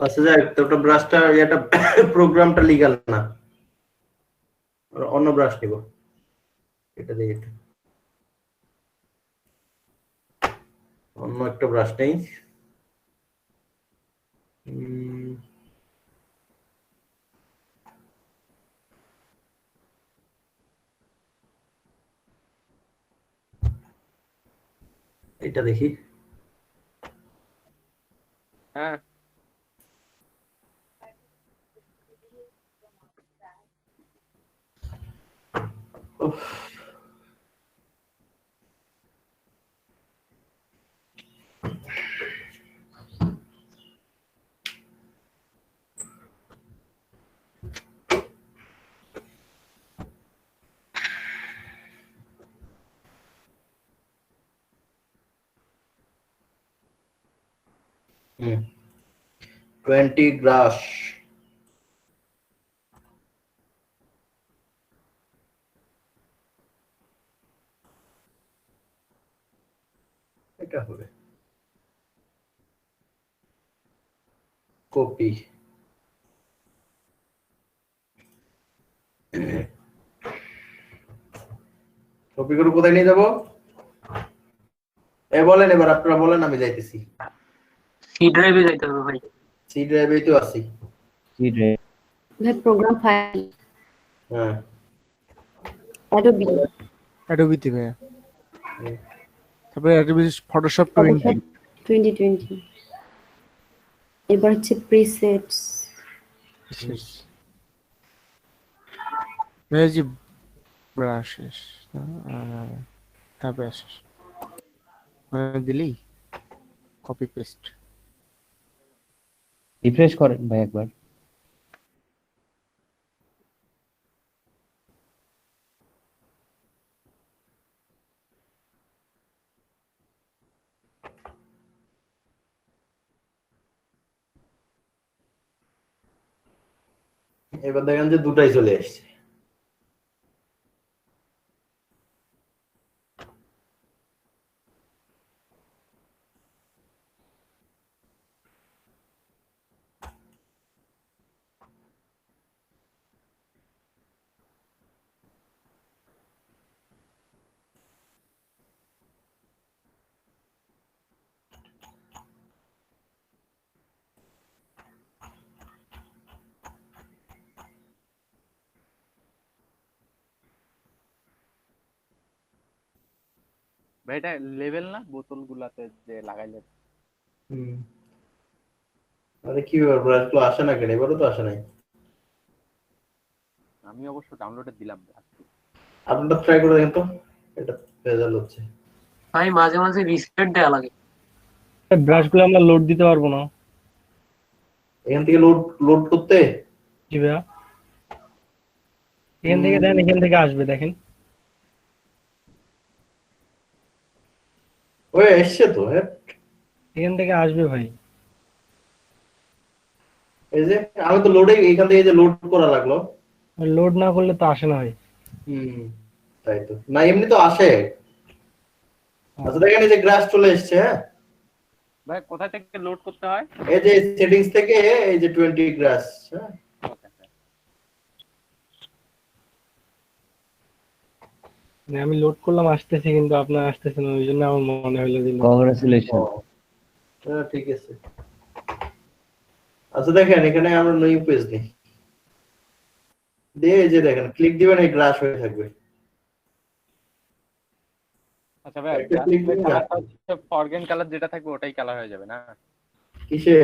আচ্ছা যাক, তো ওটা ব্রাশটা এটা প্রোগ্রামটা লিগ্যাল না, অন্য ব্রাশ নিব। এটা দিয়ে এটা অন্য একটা ব্রাশ নেই। এটা দেখি। হ্যাঁ হুম 20 গ্রাস। এটা হবে কপি। কপি করে কোথায় নিয়ে যাব? বলেন, এবার আপনারা বলেন, আমি যাইতেছি। সি ড্রাইভে যাইতে হবে ভাই। সি ড্রাইভেই তো আছি। সি ড্রাইভ ভাই প্রোগ্রাম ফাইল হ্যাঁ অ্যাডোবি অ্যাডোবিতে ভাইয়া। তারপরে অ্যাডোবি ফটোশপ 20। 2020 এবার হচ্ছে প্রিসেটস ভাইয়া ব্রাশেস তারপরে আসিস দিলি কপি পেস্ট। রিফ্রেশ করেন ভাই একবার। এবার দেখেন যে দুটাই চলে আসছে। ভাই এটা লেভেল না বোতল গুলাতে যে লাগাইলে? আরে কি ব্যাপার, ব্রাশ গুলো আসে না কেন? এবারও তো আসে নাই। আমি অবশ্য ডাউনলোডে দিলাম। আপনারা ট্রাই করে দেখেন তো, এটা ভেজাল হচ্ছে। ভাই মাঝে মাঝে রিসেট দেয়া লাগে। ব্রাশ গুলো আমরা লোড দিতে পারবো না এখান থেকে লোড করতে। জি ভাইয়া, এখান থেকে দেন, এখান থেকে আসবে দেখেন। ওই এসছে তো, হ্যাঁ এখান থেকে আসবে ভাই। এই যে আমি তো লোডে এখান থেকে যে লোড করা লাগলো। লোড না করলে তো আসে না ভাই। তাই তো না, এমনি তো আসে। আচ্ছা দেখেন এই যে গ্রাস চলে এসছে। হ্যাঁ ভাই কোথা থেকে লোড করতে হয়? এই যে সেটিংস থেকে এই যে 20 গ্রাস। হ্যাঁ আমি লোড করলাম, আসতেছে, কিন্তু আপনার আসতেছে না, ওই জন্য আমার মনে হলো যে কংগ্রাচুলেশন। ঠিক আছে। আচ্ছা দেখেন এখানে আমরা নিউ পেজ নেই দিয়ে, এই যে দেখেন ক্লিক দিবেন, এই গ্রাস হয়ে থাকবে। আচ্ছা ভাই, একটা click দিন না। কালারটা হচ্ছে ফরগ্রেন কালার যেটা থাকবে ওটাই কালার হয়ে যাবে না? কিসে?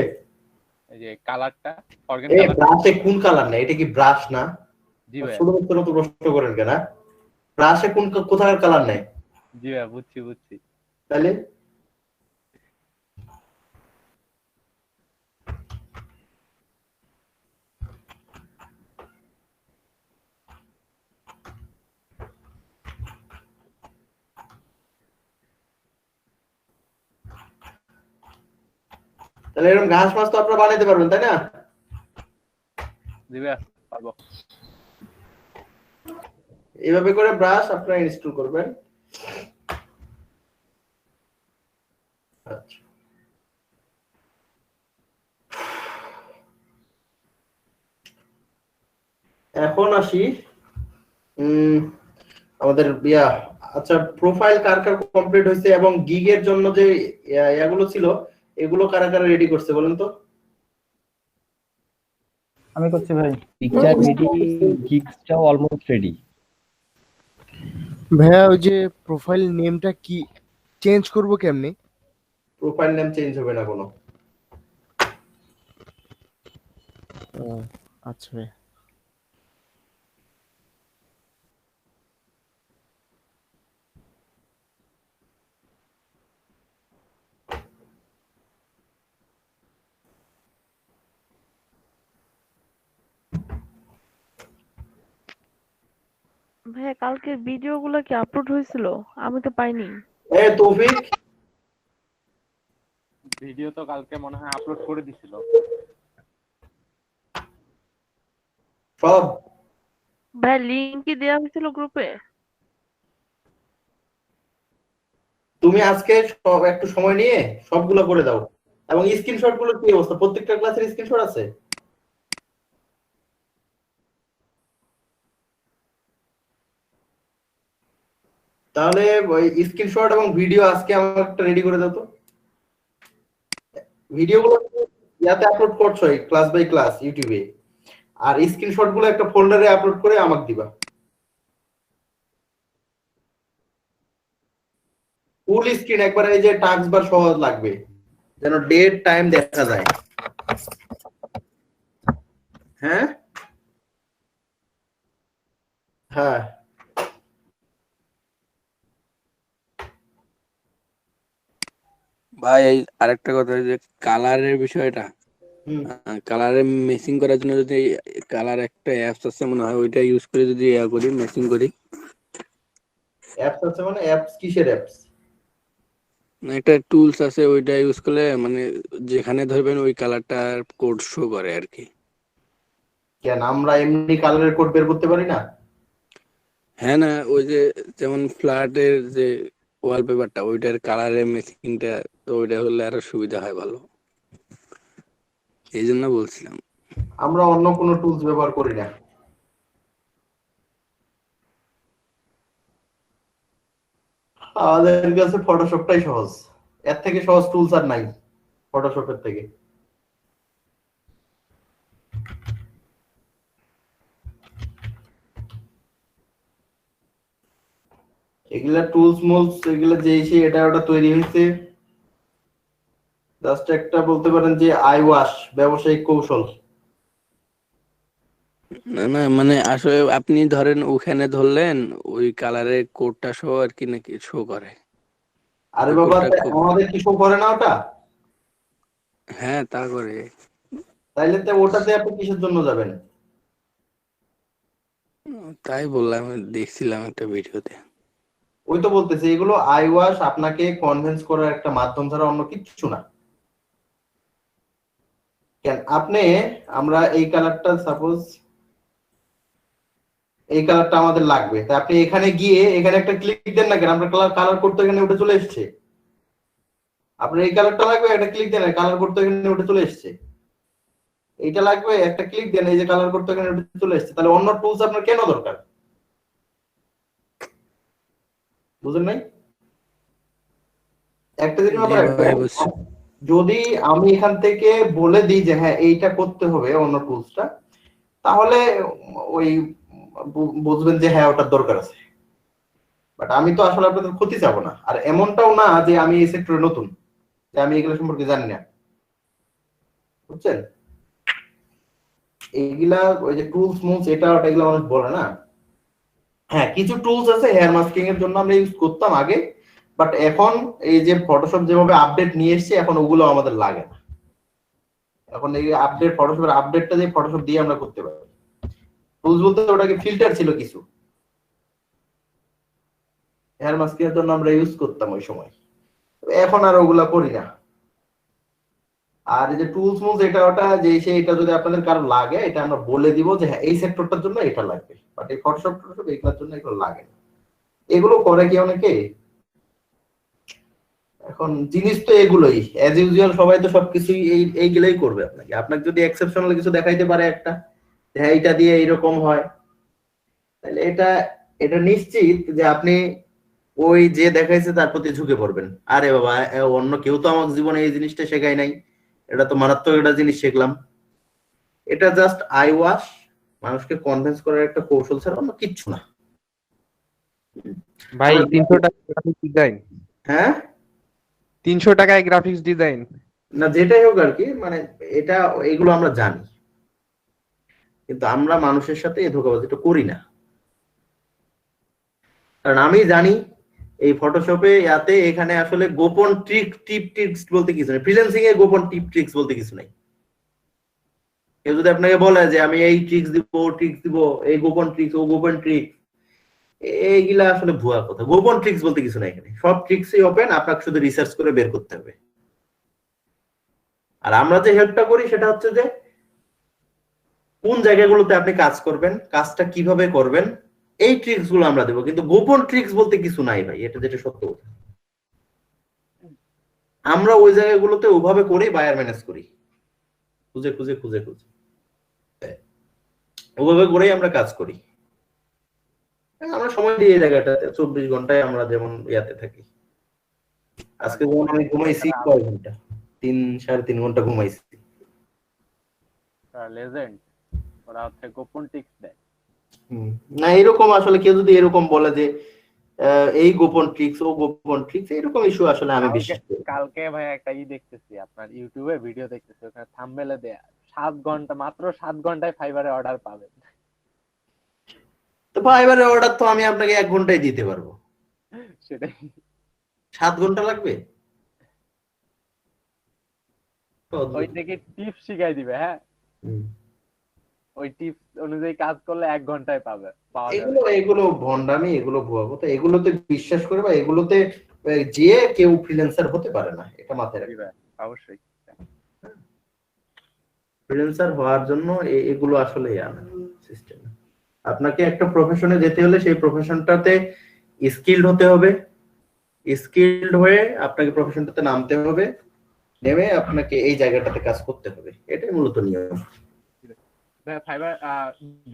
এই যে কালারটা ফরগ্রেন এই কালার। ব্রাশে কোন কালার না? এটা কি ব্রাশ না? জি ভাই, ছোট ছোট তো প্রশ্ন করেন কেন? ব্রাশে কোন কোথাকার কালার নাই? জি ভাই, বুঝছি। তাহলে এরকম ঘাস মাছ তো আপনারা বানাইতে পারবেন, তাই না? জি ভাই, পারবো। এইভাবে করে ব্রাশ আপনারা ইনস্টল করবেন। আচ্ছা, এখন আসি আমাদের আচ্ছা, প্রোফাইল কার কার কমপ্লিট হয়েছে এবং গিগের জন্য যে এগুলো ছিল এগুলো কারা কারা রেডি করছে বলেন তো? আমি করছি ভাই। পিকচার রেডি, গিগসটাও অলমোস্ট রেডি। ভাইয়া ওই যে প্রোফাইল নেমটা কি চেঞ্জ করব কেমনে? প্রোফাইল নেম চেঞ্জ হবে না কোনো। আচ্ছা ভাই। ভাইয়া কালকে ভিডিও গুলো কি আপলোড হয়েছিল? আমি তো পাইনি। তৌফিক, ভিডিও তো কালকে মনে হয় আপলোড করে দিছিল সব। ভাই লিংক কি দেওয়া হয়েছিল গ্রুপে? তুমি আজকে সব একটু সময় নিয়ে সবগুলো করে দাও। এবং স্ক্রিনশট গুলো কি অবস্থা? প্রত্যেকটা ক্লাসের স্ক্রিনশট আছে? তাহলে ওই স্ক্রিনশট এবং ভিডিও আজকে আমার একটা রেডি করে দাও তো। ভিডিওগুলো ইয়াতে আপলোড করছো এই ক্লাস বাই ক্লাস ইউটিউবে, আর স্ক্রিনশট গুলো একটা ফোল্ডারে আপলোড করে আমাকে দিবা। ফুল স্ক্রিন একবার, এই যে টাস্ক বার সহ লাগবে, যেন ডেট টাইম দেখা যায়। হ্যাঁ হ্যাঁ, ভাই এই আরেকটা কথা, যে কালারের বিষয়টা, কালারে মেসিং করার জন্য যদি কালার একটা অ্যাপস আছে মনে হয়, ওইটা ইউজ করে যদি করি মেসিং করি। অ্যাপস আছে মানে অ্যাপস কিসের অ্যাপস? একটা টুলস আছে, ওইটা ইউজ করলে মানে যেখানে ধরবেন ওই কালারটার কোড শো করে আর কি। কেন আমরা এমনি কালারের কোড বের করতে পারি না? হ্যাঁ না, ওই যে যেমন ফ্ল্যাটের যে ওয়ালপেপারটা, ওইটার কালারের মেসিংটা, তো ওইটা হলে আরো সুবিধা হয় ভালো, এই জন্য বলছিলাম। আমরা অন্য কোনো টুলস ব্যবহার করি না। আমাদের কাছে ফটোশপটাই সহজ, এর থেকে সহজ টুলস আর নাই ফটোশপের থেকে। এগুলা টুলস মোলস এগুলা যে এসে এটা ওটা তৈরি হয়েছে, জাস্ট একটা বলতে পারেন যে আই ওয়াশ, ব্যবসায়িক কৌশল। না না, মানে আসলে আপনি ধরেন ওখানে ধরলেন ওই কালারের কোডটা শো আর কি নাকি শো করে। আরে বাবা, আমাদের কি শো করে না ওটা? হ্যাঁ তা করে। তাইলে তো ওটাতে আপনি কিসের জন্য যাবেন? তাই বললাম, দেখছিলাম একটা ভিডিওতে। ওই তো বলতেছে এগুলো আই ওয়াশ আপনাকে কনভিন্স করার একটা মাধ্যম ছাড়া অন্য কিছু না। কেন আপনি, আমরা এই কালারটা সাপোজ এই কালারটা আমাদের লাগবে, তাই আপনি এখানে গিয়ে এখানে একটা ক্লিক দেন না কেন? আমরা কালার করতে এখানে উঠে চলে এসেছে। আপনার এই কালারটা লাগবে, একটা ক্লিক দেন, কালার করতে এখানে উঠে চলে এসেছে। এইটা লাগবে, একটা ক্লিক দেন, এই যে কালার করতে এখানে উঠে চলে এসেছে। তাহলে অন্য টুলস আপনার কেন দরকার? বুঝেন নাই? একটা জিনিস মাথায় রাখবেন, যদি আমি এখান থেকে বলে দিই যে হ্যাঁ এইটা করতে হবে অন্য টুলসটা, তাহলে ওই বুঝবেন যে হ্যাঁ ওটার দরকার আছে। বাট আমি তো আসলে আপনাদের ক্ষতি চাবো না, আর এমনটাও না যে আমি এই সেক্টরে নতুন, যে আমি এগুলো সম্পর্কে জানি না, বুঝছেন? এইগুলা ওই যে টুলস মুলস এটা ওটা এগুলো মানুষ বলে না। হ্যাঁ, কিছু টুলস আছে হেয়ার মাস্কিং এর জন্য আমরা ইউজ করতাম আগে, বাট এখন এই যে ফটোশপ যেভাবে আপডেট নিয়ে এসেছে এখন ওগুলো আমাদের লাগে না। এখন এই আপডেট ফটোশপের আপডেটটা দিয়ে ফটোশপ দিয়ে আমরা করতে পারি। টুলস বলতে ওটাকে ফিল্টার ছিল কিছু, হেয়ার মাস্কিং এর জন্য আমরা ইউজ করতাম ওই সময়, এখন আর ওগুলা করি না। আর এই যে টুলস মুলস এটা ওটা যে এটা যদি আপনাদের কারো লাগে এটা আমরা বলে দিব যে হ্যাঁ এই সেক্টরটার জন্য এটা লাগবে, বাট এই ফটোশপ এইগুলোর জন্য এগুলো লাগে না। এগুলো করে কি অনেকে, এখন জিনিস তো এগুলোই অ্যাজ ইউজুয়াল, সবাই তো সবকিছুই এইগুলোই করবে। আপনাকে যদি এক্সেপশনাল কিছু দেখাইতে পারে একটা, হ্যাঁ এটা দিয়ে এইরকম হয়, তাহলে এটা নিশ্চিত যে আপনি ওই যে দেখাইছে তার প্রতি ঝুঁকে পড়বেন। আরে বাবা, অন্য কেউ তো আমার জীবনে এই জিনিসটা শেখায় নাই, এটা তো মারাত্মক একটা জিনিস শিখলাম। এটা জাস্ট আই ওয়াশ, মানুষকে কনভিন্স করার একটা কৌশল ছাড়া অন্য কিচ্ছু না। ভাই 300 টাকা গ্রাফিক্স ডিজাইন, হ্যাঁ 300 টাকায় গ্রাফিক্স ডিজাইন না, যেটাই হোক আর কি, মানে এটা এগুলো আমরা জানি, কিন্তু আমরা মানুষের সাথে এই ধোঁকাবাজিটা করি না। কারণ আমি জানি এই ফটোশপে ইয়াতে এখানে আসলে গোপন ট্রিক্স বলতে কিছু নেই, ফ্রিল্যান্সিং এ গোপন ট্রিক্স বলতে কিছু নেই। কেউ যদি আপনাকে বলে যে আমি এই ট্রিক্স দিব, ও ট্রিক্স দিব, এই গোপন ট্রিক্স, ও গোপন ট্রিক্স, এইগুলা আসলে ভুয়া কথা। গোপন ট্রিক্স বলতে কিছু নাই এখানে, সব ট্রিক্সই ওপেন, আপনাকে শুধু রিসার্চ করে বের করতে হবে। আর আমরা যে হেল্পটা করি সেটা হচ্ছে যে কোন জায়গাগুলোতে আপনি কাজ করবেন, কাজটা কিভাবে করবেন, এই ট্রিক্স গুলো আমরা দেবো, কিন্তু গোপন ট্রিক্স বলতে কিছু নাই ভাই, এটা যেটা সত্য কথা। আমরা ওই জায়গাগুলোতে ওভাবে করেই বায়ার ম্যানেজ করি, খুঁজে খুঁজে খুঁজে খুঁজে ওভাবে করেই আমরা কাজ করি। আমরা সময় দিই এই জায়গাটাতে 24 ঘন্টায় আমরা যেমন ইয়াতে থাকি। আজকে যেমন আমি ঘুমাইছি কয় ঘন্টা, 3-3.5 ঘন্টা ঘুমাইছি। লেজেন্ড, ওরা হচ্ছে গোপন টিপস দেয়। না এরকম আসলে কেউ যদি এরকম বলে যে এই গোপন ট্রিক্স, ও গোপন ট্রিক্স, এরকম ইস্যু আসলে আমি বিশ্বাস করি। কালকে ভাই একটা দেখতেছি, আপনার ইউটিউবে ভিডিও দেখতেছি, ওখানে থাম্বনেলে দেয়া 7 ঘন্টা, মাত্র 7 ঘন্টায় ফাইবারে অর্ডার পাবেন। তো ফাইবারে অর্ডার তো আমি আপনাকে 1 ঘন্টায় দিতে পারবো, সেটাই। 7 ঘন্টা লাগবে? ওই থেকে টিপস শিখাই দিবে। হ্যাঁ, ওই টিপস অনুযায়ী কাজ করলে 1 ঘন্টায় পাওয়া যাবে। এগুলো ভন্ডামি, এগুলো ভুয়া কথা, এগুলোতে বিশ্বাস করে বা এগুলোতে যে কেউ ফ্রিল্যান্সার হতে পারে না, এটা মাথায় রাখবেন। অবশ্যই ফ্রিল্যান্সার হওয়ার জন্য এগুলো আসলে সিস্টেম। আপনাকে একটা প্রফেশনে যেতে হলে সেই প্রফেশনটাতে স্কিলড হতে হবে, স্কিলড হয়ে আপনাকে প্রফেশনটাতে নামতে হবে, নেমে আপনাকে এই জায়গাটাতে কাজ করতে হবে, এটাই মূলত নিয়ম। ভাই ফাইবার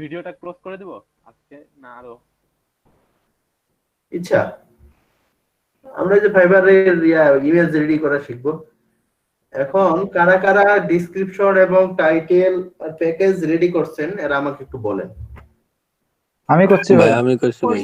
ভিডিওটা ক্লোজ করে দিব আজকে না আরো ইচ্ছা? আমরা যে ফাইবারের ইমেজ রেডি করা শিখবো এখন। কারা কারা ডেসক্রিপশন এবং টাইটেল আর প্যাকেজ রেডি করছেন এরা আমাকে একটু বলেন। আমি করছি ভাই। আমি করছি ভাই।